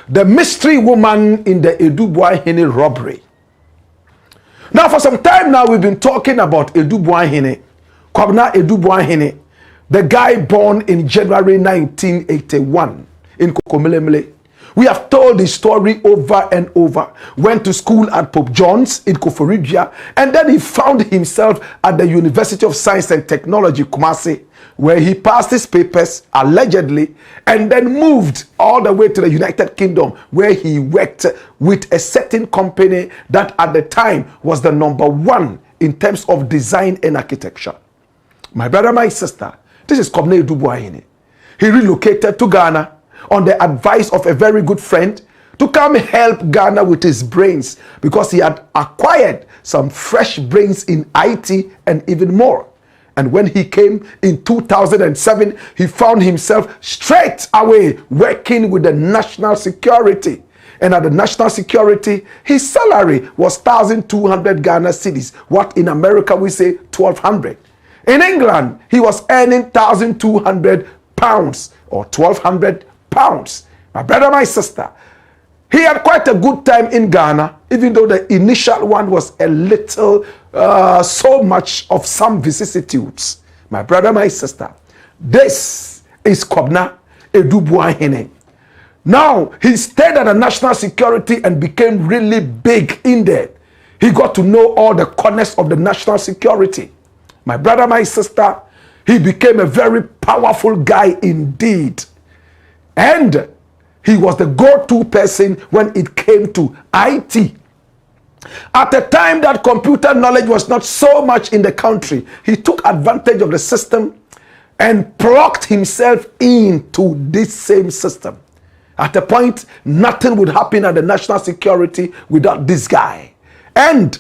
the mystery woman in the Adu-Boahene robbery. Now, for some time now, we've been talking about Adu-Boahene, Kwabena Adu-Boahene, the guy born in January 1981 in Kokomelemele. We have told the story over and over. Went to school at Pope John's in Koforidua, and then he found himself at the University of Science and Technology, Kumasi, where he passed his papers, allegedly, and then moved all the way to the United Kingdom, where he worked with a certain company that at the time was the #1 in terms of design and architecture. My brother, my sister, this is Kwabena Adu-Boahene. He relocated to Ghana on the advice of a very good friend to come help Ghana with his brains, because he had acquired some fresh brains in IT and even more. And when he came in 2007, he found himself straight away working with the national security. And at the national security, his salary was 1,200 Ghana cedis, what in America we say 1,200. In England, he was earning 1,200 pounds or 1,200 pounds. My brother, my sister, he had quite a good time in Ghana, even though the initial one was a little, so much of some vicissitudes. My brother, my sister, this is Kwabena Adu-Boahene. Now, he stayed at the national security and became really big in there. He got to know all the corners of the national security. My brother, my sister, he became a very powerful guy indeed. And he was the go-to person when it came to IT. At a time that computer knowledge was not so much in the country, he took advantage of the system and plugged himself into this same system. At a point, nothing would happen at the national security without this guy. And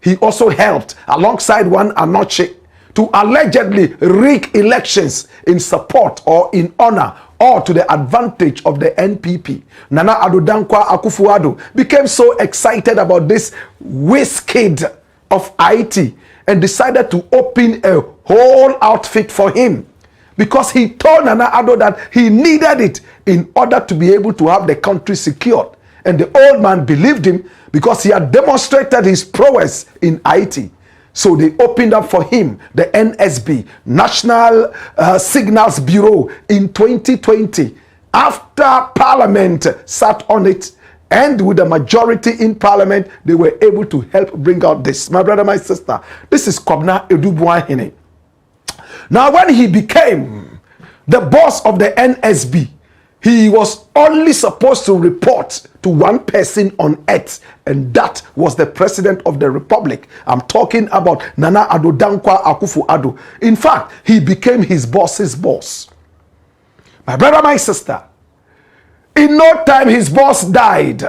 he also helped, alongside one Anoche, to allegedly rig elections in support or in honor or to the advantage of the NPP. Nana Addo Dankwa Akufo-Addo became so excited about this whiz kid of IT and decided to open a whole outfit for him, because he told Nana Addo that he needed it in order to be able to have the country secured. And the old man believed him because he had demonstrated his prowess in IT. So they opened up for him the NSB, National Signals Bureau, in 2020. After Parliament sat on it, and with the majority in Parliament, they were able to help bring out this. My brother, my sister, this is Kwabena Adu-Boahene. Now, when he became the boss of the NSB, he was only supposed to report to one person on earth, and that was the President of the Republic. I'm talking about Nana Addo Dankwa Akufo-Addo. In fact, he became his boss's boss. My brother, my sister, in no time his boss died,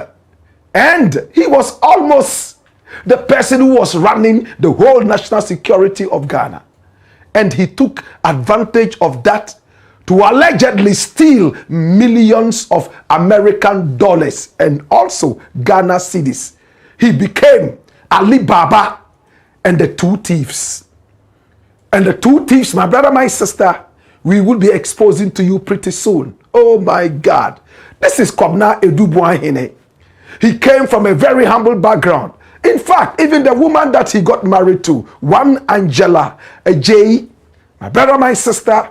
and he was almost the person who was running the whole national security of Ghana. And he took advantage of that to allegedly steal millions of American dollars and also Ghana cedis. He became Ali Baba and the two thieves. And the two thieves, my brother, my sister, we will be exposing to you pretty soon. Oh my God. This is Kwabena Adu-Boahene. He came from a very humble background. In fact, even the woman that he got married to, one Angela, a J, my brother, my sister,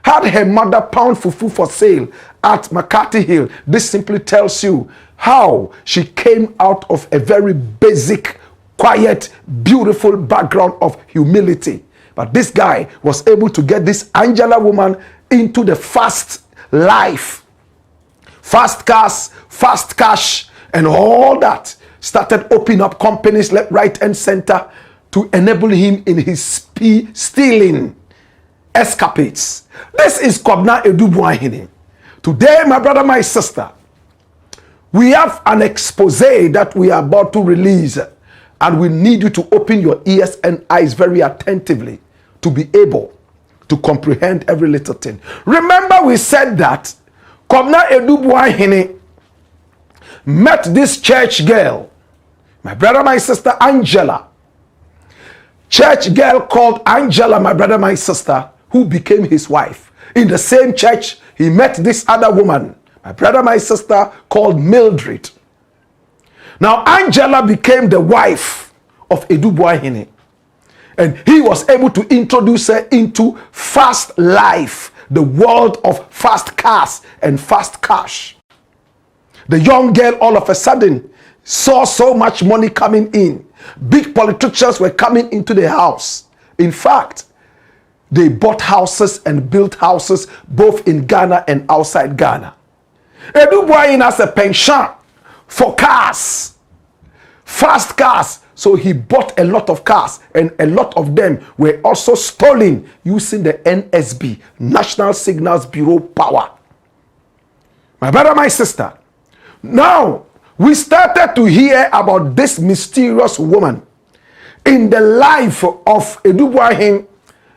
had her mother pound fufu for sale at McCarthy Hill. This simply tells you how she came out of a very basic, quiet, beautiful background of humility. But this guy was able to get this Angela woman into the fast life. Fast cars, fast cash, and all that. Started opening up companies left, right, and center to enable him in his stealing escapades. This is Kwabena Adu-Boahene. Today, my brother, my sister, we have an expose that we are about to release, and we need you to open your ears and eyes very attentively to be able to comprehend every little thing. Remember, we said that Kwabena Adu-Boahene met this church girl, my brother, my sister, Angela. Church girl called Angela, my brother, my sister, who became his wife. In the same church, he met this other woman My brother, my sister, called Mildred. Now, Angela became the wife of Adu-Boahene. And he was able to introduce her into fast life, the world of fast cars and fast cash. The young girl all of a sudden saw so much money coming in. Big politicians were coming into the house. In fact, they bought houses and built houses both in Ghana and outside Ghana. Adu-Boahene has a penchant for cars, fast cars. So he bought a lot of cars, and a lot of them were also stolen using the NSB, National Signals Bureau power. My brother, my sister, now we started to hear about this mysterious woman in the life of Adu-Boahene,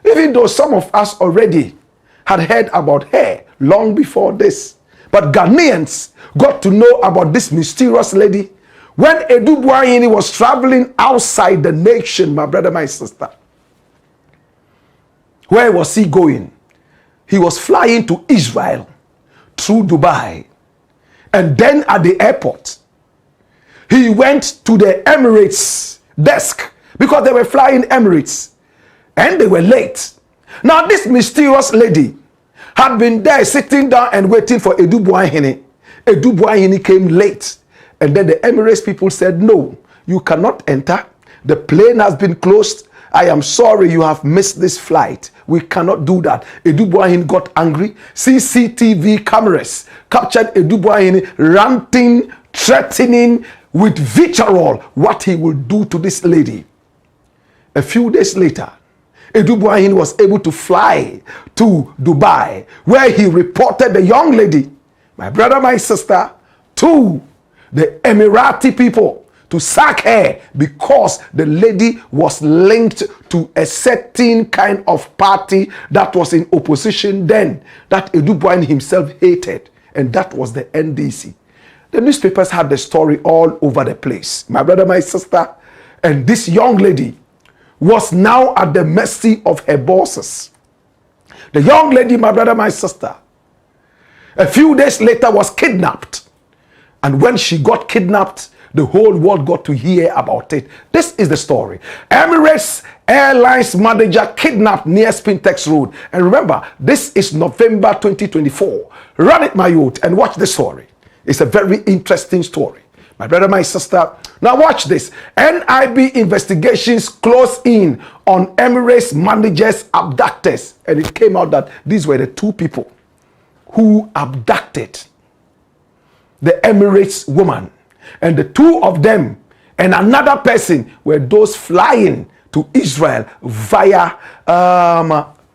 even though some of us already had heard about her long before this. But Ghanaians got to know about this mysterious lady when Adu-Boahene was traveling outside the nation, my brother, my sister. Where was he going? He was flying to Israel through Dubai. And then at the airport, he went to the Emirates desk because they were flying Emirates and they were late. Now this mysterious lady had been there sitting down and waiting for Adu-Boahene. Adu-Boahene came late. And then the Emirates people said, no, you cannot enter. The plane has been closed. I am sorry you have missed this flight. We cannot do that. Adu-Boahene got angry. CCTV cameras captured Adu-Boahene ranting, threatening with vitriol what he will do to this lady. A few days later, Adu-Boahene was able to fly to Dubai, where he reported the young lady, my brother, my sister, to the Emirati people to sack her because the lady was linked to a certain kind of party that was in opposition then, that Adu-Boahene himself hated, and that was the NDC. The newspapers had the story all over the place, my brother, my sister, and this young lady was now at the mercy of her bosses. The young lady, my brother, my sister, a few days later was kidnapped. And when she got kidnapped, the whole world got to hear about it. This is the story. Emirates Airlines manager kidnapped near Spintex Road. And remember, this is November 2024. Run it, my youth, and watch the story. It's a very interesting story. My brother, my sister. Now watch this. NIB investigations close in on Emirates managers abductors. And it came out that these were the two people who abducted the Emirates woman. And the two of them and another person were those flying to Israel via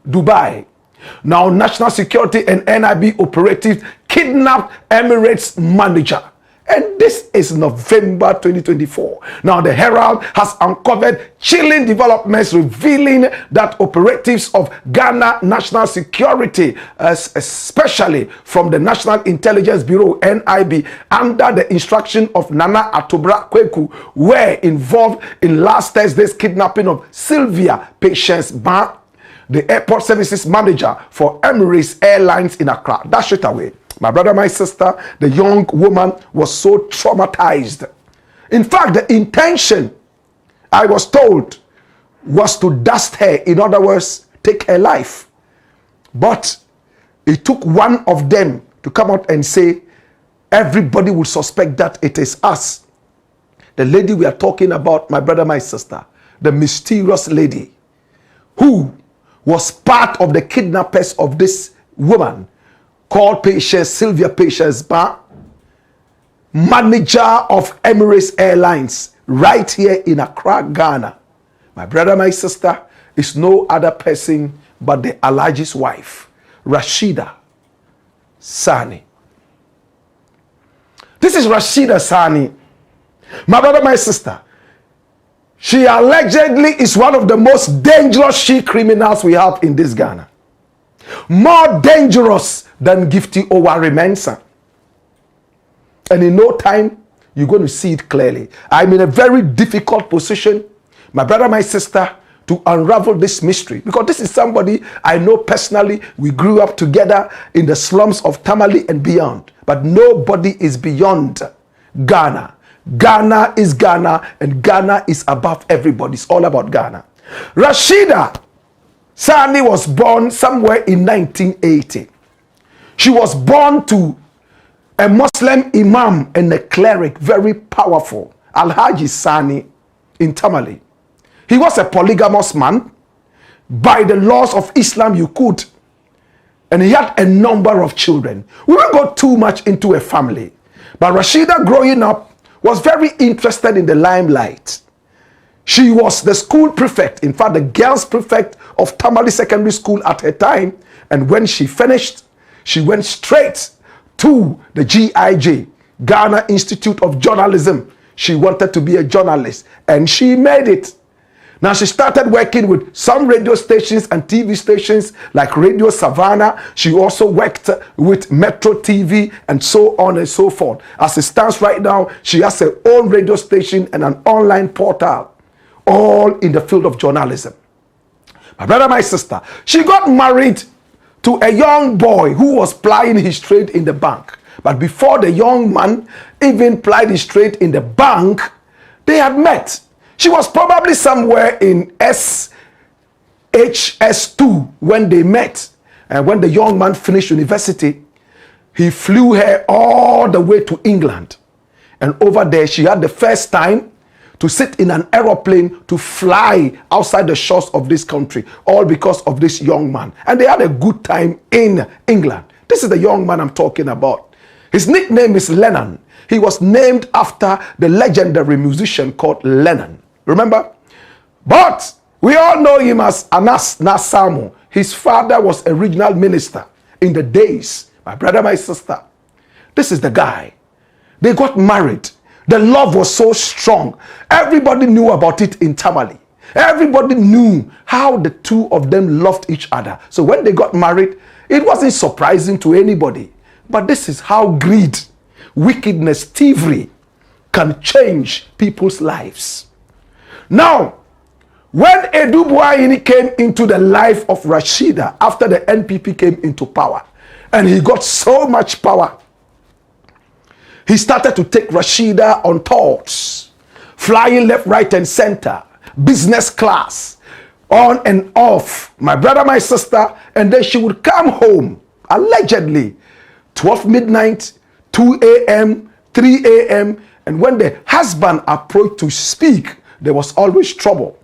Dubai. Now, National Security and NIB operatives kidnapped Emirates manager. And this is November 2024. Now, the Herald has uncovered chilling developments revealing that operatives of Ghana National Security, especially from the National Intelligence Bureau, NIB, under the instruction of Nana Atobra Kweku, were involved in last Thursday's kidnapping of Sylvia Patience Ba, the airport services manager for Emirates Airlines in Accra. That's straight away. My brother, my sister, the young woman was so traumatized. In fact, the intention, I was told, was to dust her. In other words, take her life. But it took one of them to come out and say, everybody will suspect that it is us. The lady we are talking about, my brother, my sister, the mysterious lady who was part of the kidnappers of this woman, called Patience, Sylvia Patience Ba, manager of Emirates Airlines, right here in Accra, Ghana. My brother, my sister, is no other person but the Alhaji's wife, Rashida Sani. This is Rashida Sani. My brother, my sister, she allegedly is one of the most dangerous she criminals we have in this Ghana. More dangerous than Gifty Owari Mensah. And in no time, you're going to see it clearly. I'm in a very difficult position, my brother, my sister, to unravel this mystery. Because this is somebody I know personally. We grew up together in the slums of Tamale and beyond. but nobody is beyond Ghana. Ghana is Ghana, and Ghana is above everybody. It's all about Ghana. Rashida Sani was born somewhere in 1980. She was born to a Muslim imam and a cleric, very powerful, Alhaji Sani in Tamale. He was a polygamous man. By the laws of Islam, you could. And he had a number of children. We won't go too much into a family. But Rashida, growing up, was very interested in the limelight. She was the school prefect, in fact, the girls prefect of Tamale Secondary School at her time. And when she finished, she went straight to the GIJ, Ghana Institute of Journalism. She wanted to be a journalist, and she made it. Now she started working with some radio stations and TV stations like Radio Savannah. She also worked with Metro TV and so on and so forth. As it stands right now, she has her own radio station and an online portal, all in the field of journalism. My brother, my sister, she got married to a young boy who was plying his trade in the bank. But before the young man even plied his trade in the bank, they had met. She was probably somewhere in SHS2 when they met. And when the young man finished university, he flew her all the way to England. And over there, she had the first time to sit in an aeroplane to fly outside the shores of this country, all because of this young man. And they had a good time in England. This is the young man I'm talking about. His nickname is Lennon. He was named after the legendary musician called Lennon. Remember? But we all know him as Anas Nasamu. His father was a regional minister in the days. My brother, my sister, this is the guy. They got married. The love was so strong. Everybody knew about it in Tamale. Everybody knew how the two of them loved each other. So when they got married, it wasn't surprising to anybody. But this is how greed, wickedness, thievery can change people's lives. Now, when Adu-Boahene came into the life of Rashida after the NPP came into power, and he got so much power, he started to take Rashida on tours, flying left, right, and center, business class, on and off, my brother, my sister, and then she would come home, allegedly, 12 midnight, 2 a.m., 3 a.m., and when the husband approached to speak, there was always trouble.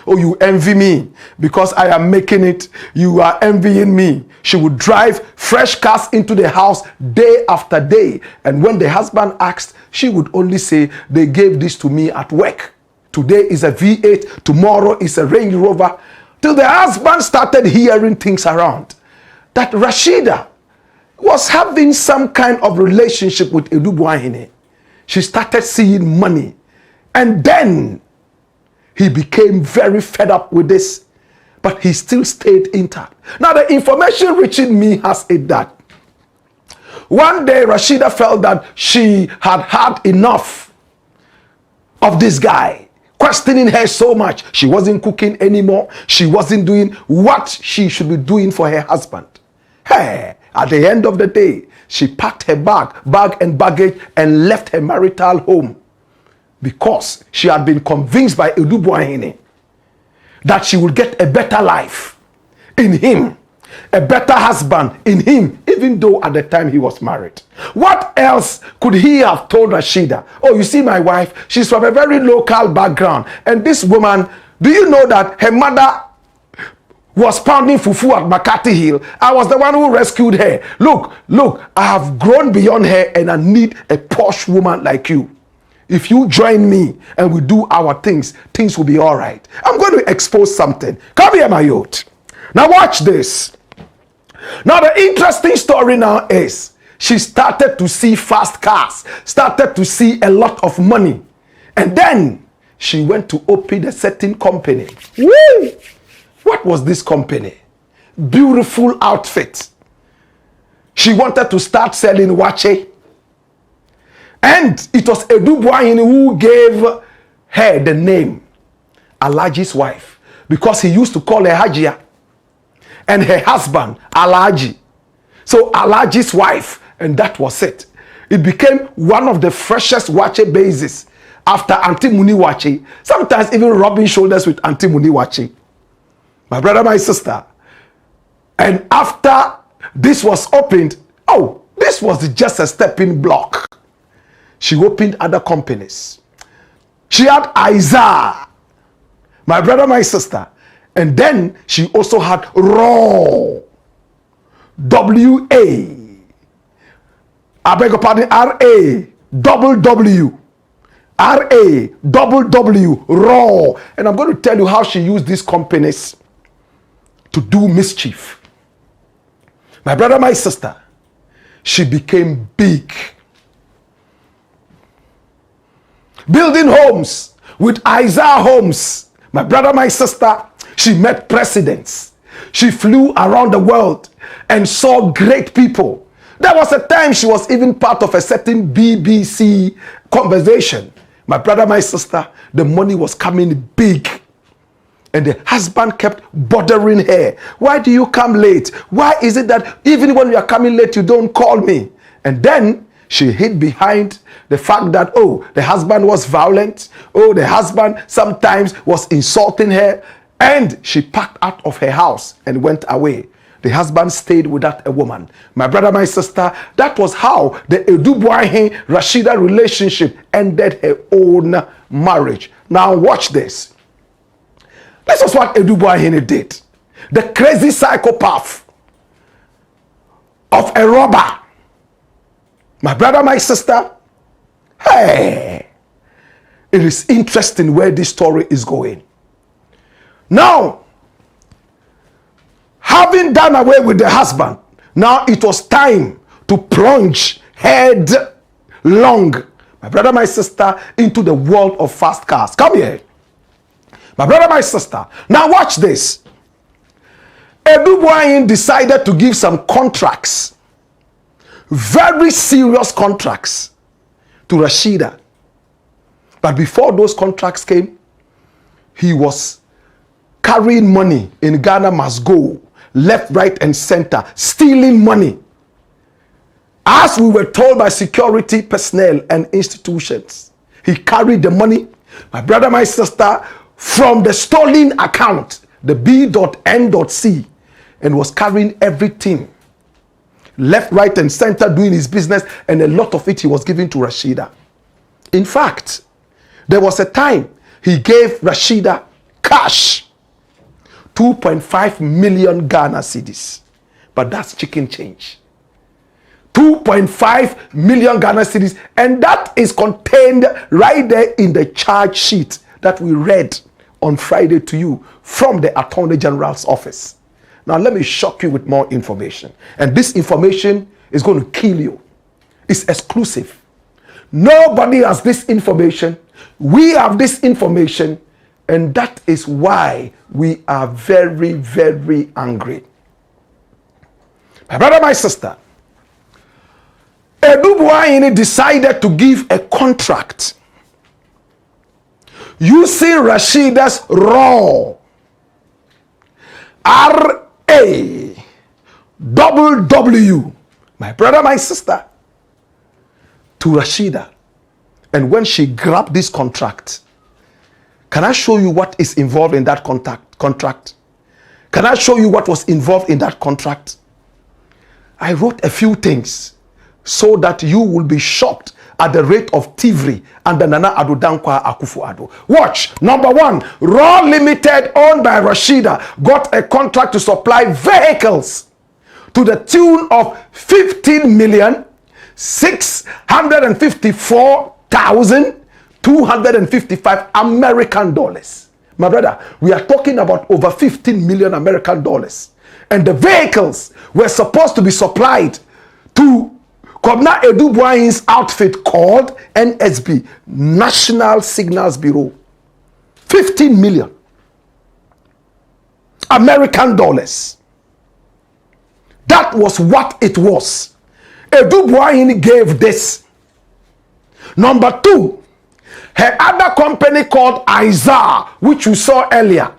Oh, you envy me because I am making it. You are envying me. She would drive fresh cars into the house day after day. And when the husband asked, she would only say, they gave this to me at work. Today is a V8. Tomorrow is a Range Rover. Till the husband started hearing things around that Rashida was having some kind of relationship with Adu-Boahene. She started seeing money. And then he became very fed up with this, but he still stayed intact. Now, the information reaching me has it that one day Rashida felt that she had had enough of this guy, questioning her so much. She wasn't cooking anymore. She wasn't doing what she should be doing for her husband. Hey, at the end of the day, she packed her bag and baggage and left her marital home, because she had been convinced by Adu-Boahene that she would get a better life in him, a better husband in him, even though at the time he was married. What else could he have told Rashida? Oh, you see my wife, she's from a very local background. And this woman, do you know that her mother was pounding fufu at Makati Hill? I was the one who rescued her. Look, I have grown beyond her and I need a posh woman like you. If you join me and we do our things, things will be all right. I'm going to expose something. Come here, my youth. Now watch this. Now the interesting story now is she started to see fast cars, started to see a lot of money. And then she went to open a certain company. Woo! What was this company? Beautiful outfit. She wanted to start selling wache. And it was Adu-Boahene who gave her the name Alhaji's wife, because he used to call her Hajia and her husband Alhaji. So Alhaji's wife, and that was it. It became one of the freshest Wache bases after Auntie Muni Wache. Sometimes even rubbing shoulders with Auntie Muni Wache. My brother, my sister. And after this was opened, oh, this was just a stepping block. She opened other companies. She had Isaiah, my brother, my sister. And then she also had Raw, W-A. I beg your pardon, R-A, double W. R-A, double W, Raw. And I'm going to tell you how she used these companies to do mischief. My brother, my sister, she became big. Building homes with Isaiah Homes. My brother, my sister, she met presidents. She flew around the world and saw great people. There was a time she was even part of a certain BBC conversation. My brother, my sister, the money was coming big. And the husband kept bothering her. Why do you come late? Why is it that even when you are coming late, you don't call me? And then she hid behind the fact that, oh, the husband was violent. Oh, the husband sometimes was insulting her. And she packed out of her house and went away. The husband stayed without a woman. My brother, my sister, that was how the Adu-Boahene Rashida relationship ended her own marriage. Now watch this. This is what Adu-Boahene did. The crazy psychopath of a robber. My brother, my sister, hey, it is interesting where this story is going. Now, having done away with the husband, now it was time to plunge headlong, my brother, my sister, into the world of fast cars. Come here. My brother, my sister. Now watch this. Adu-Boahene decided to give some contracts, very serious contracts, to Rashida. But before those contracts came, he was carrying money in Ghana must go, left, right, and center, stealing money. As we were told by security personnel and institutions, he carried the money, my brother, my sister, from the stolen account, the B.N.C, and was carrying everything, left, right, and center, doing his business, and a lot of it he was giving to Rashida. In fact, there was a time he gave Rashida cash, 2.5 million Ghana cedis. But that's chicken change. 2.5 million Ghana cedis. And that is contained right there in the charge sheet that we read on Friday to you from the Attorney General's office. Now let me shock you with more information. And this information is going to kill you. It's exclusive. Nobody has this information. We have this information. And that is why we are very, very angry. My brother, my sister, Adu-Boahene decided to give a contract using Rashida's raw R-A double W, my brother, my sister, to Rashida. And when she grabbed this contract, can I show you what is involved in that contract? Can I show you what was involved in that contract? I wrote a few things so that you will be shocked at the rate of thievery under Nana Addo Dankwa Akufo-Addo. Watch. Number one, Raw Limited, owned by Rashida, got a contract to supply vehicles to the tune of 15,654,255 American dollars. My brother, we are talking about over 15 million American dollars. And the vehicles were supposed to be supplied to Kobna Adu-Boahene's outfit called NSB, National Signals Bureau. 15 million American dollars. That was what it was. Adu-Boahene gave this. Number two, her other company called Isaiah, which you saw earlier,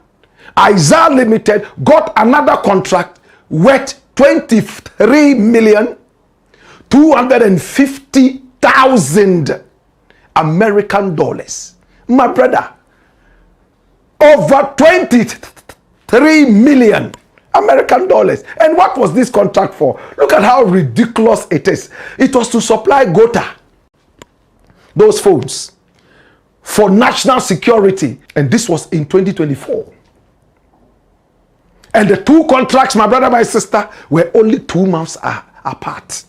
Isaiah Limited, got another contract worth 23 million 250,000 American dollars. My brother, over 23 million American dollars. And what was this contract for? Look at how ridiculous it is. It was to supply Gota, those phones, for national security. And this was in 2024. And the two contracts, my brother, my sister, were only 2 months apart.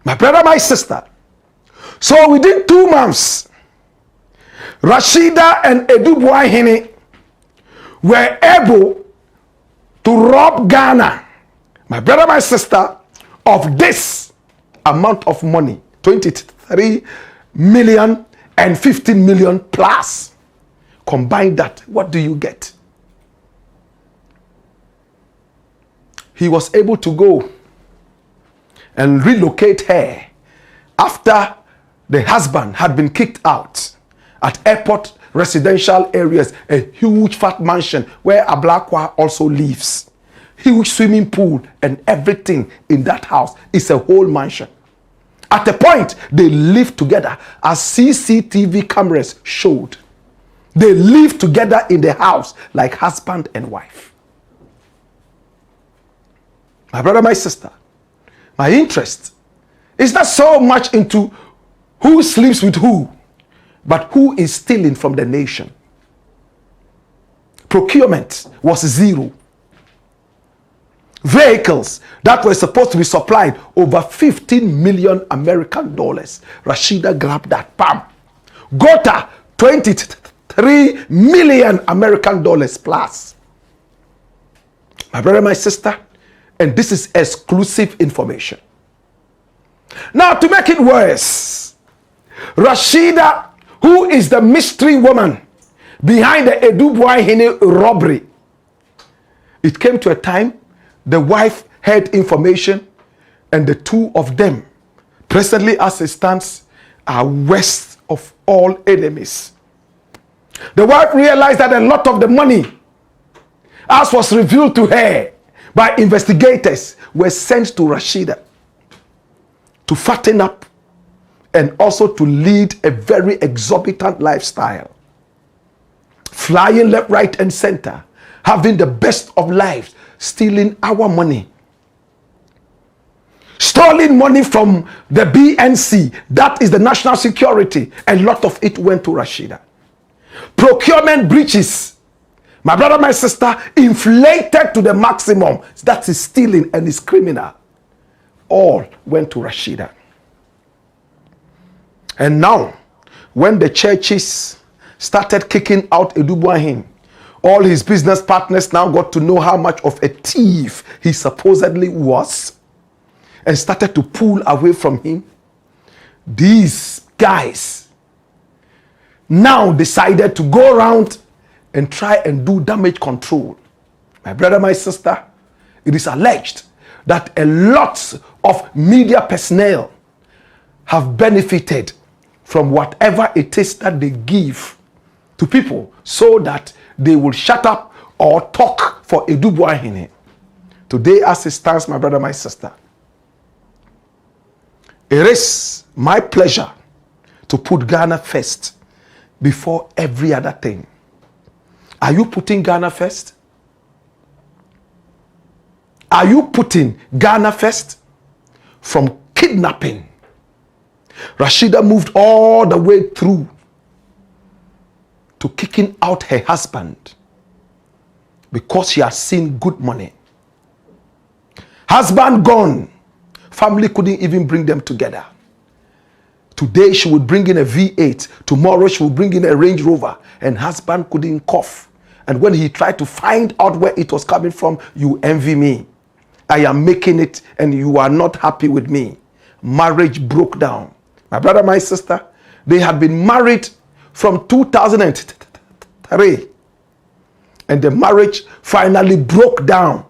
My brother, my sister. So within 2 months, Rashida and Adu-Boahene were able to rob Ghana, my brother, my sister, of this amount of money, 23 million and 15 million plus. Combine that, what do you get? He was able to go and relocate her after the husband had been kicked out at airport residential areas, a huge fat mansion where Ablakwa also lives. Huge swimming pool and everything in that house is a whole mansion. At a point, they lived together as CCTV cameras showed. They lived together in the house like husband and wife. My brother, my sister, my interest is not so much into who sleeps with who, but who is stealing from the nation. Procurement was zero. Vehicles that were supposed to be supplied over 15 million American dollars. Rashida grabbed that. Bam. Gota 23 million American dollars plus. My brother, my sister, and this is exclusive information. Now, to make it worse, Rashida, who is the mystery woman behind the Adu-Boahene robbery, it came to a time the wife had information, and the two of them, presently as it stands, are worst of all enemies. The wife realized that a lot of the money, as was revealed to her by investigators, were sent to Rashida to fatten up and also to lead a very exorbitant lifestyle. Flying left, right, and center, having the best of lives, stealing our money. Stealing money from the BNC, that is the national security, and a lot of it went to Rashida. Procurement breaches, my brother, my sister, inflated to the maximum. That is stealing and is criminal. All went to Rashida. And now, when the churches started kicking out Adu-Boahene, all his business partners now got to know how much of a thief he supposedly was and started to pull away from him. These guys now decided to go around and try and do damage control. My brother, my sister, it is alleged that a lot of media personnel have benefited from whatever it is that they give to people so that they will shut up or talk for Adu-Boahene. Today, as it stands, my brother, my sister, it is my pleasure to put Ghana first before every other thing. Are you putting Ghana first? Are you putting Ghana first? From kidnapping, Rashida moved all the way through to kicking out her husband because she has seen good money. Husband gone, family couldn't even bring them together. Today she would bring in a V8, tomorrow she would bring in a Range Rover, and husband couldn't cough. And when he tried to find out where it was coming from, you envy me. I am making it and you are not happy with me. Marriage broke down. My brother, my sister, they had been married from 2003. And the marriage finally broke down,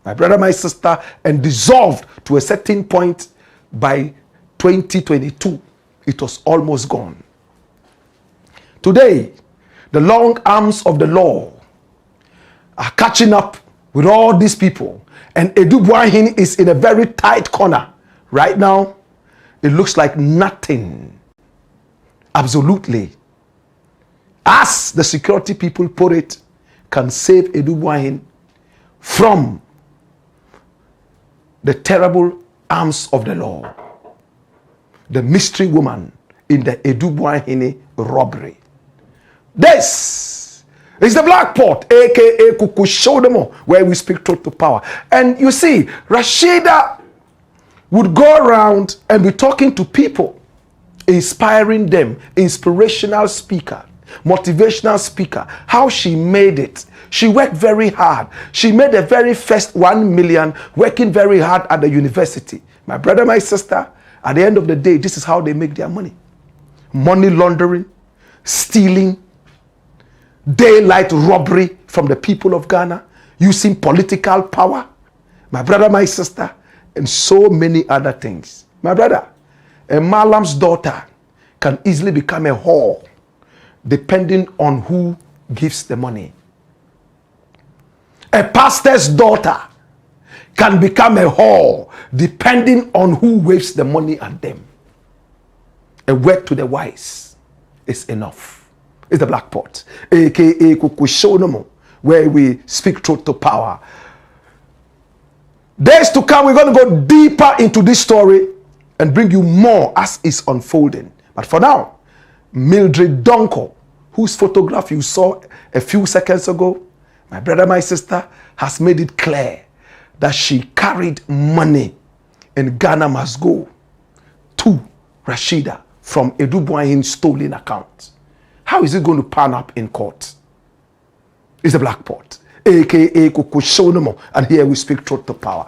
my brother, my sister, and dissolved to a certain point by 2022. It was almost gone. Today, the long arms of the law are catching up with all these people. And Adu-Boahene is in a very tight corner. Right now, it looks like nothing. Absolutely. As the security people put it, can save Adu-Boahene from the terrible arms of the law. The mystery woman in the Adu-Boahene robbery. This is the Black Pot, aka Kukushodemo, where we speak truth to power. And you see, Rashida would go around and be talking to people, inspiring them, inspirational speaker, motivational speaker, how she made it. She worked very hard. She made the very first 1 million working very hard at the university. My brother, my sister, at the end of the day, this is how they make their money. Money laundering, stealing, daylight robbery from the people of Ghana, using political power. My brother, my sister, and so many other things. My brother, a Malam's daughter can easily become a whore depending on who gives the money. A pastor's daughter can become a whore depending on who waves the money at them. A word to the wise is enough. It's the Black Pot, aka Kukushonomo, where we speak truth to power. Days to come, we're going to go deeper into this story and bring you more as it's unfolding. But for now, Mildred Donko, whose photograph you saw a few seconds ago, my brother, my sister, has made it clear that she carried money and Ghana must go to Rashida from Adu-Boahene's stolen account. How is it going to pan up in court? It's the Black Pot, aka Kukushonomo, and here we speak truth to power.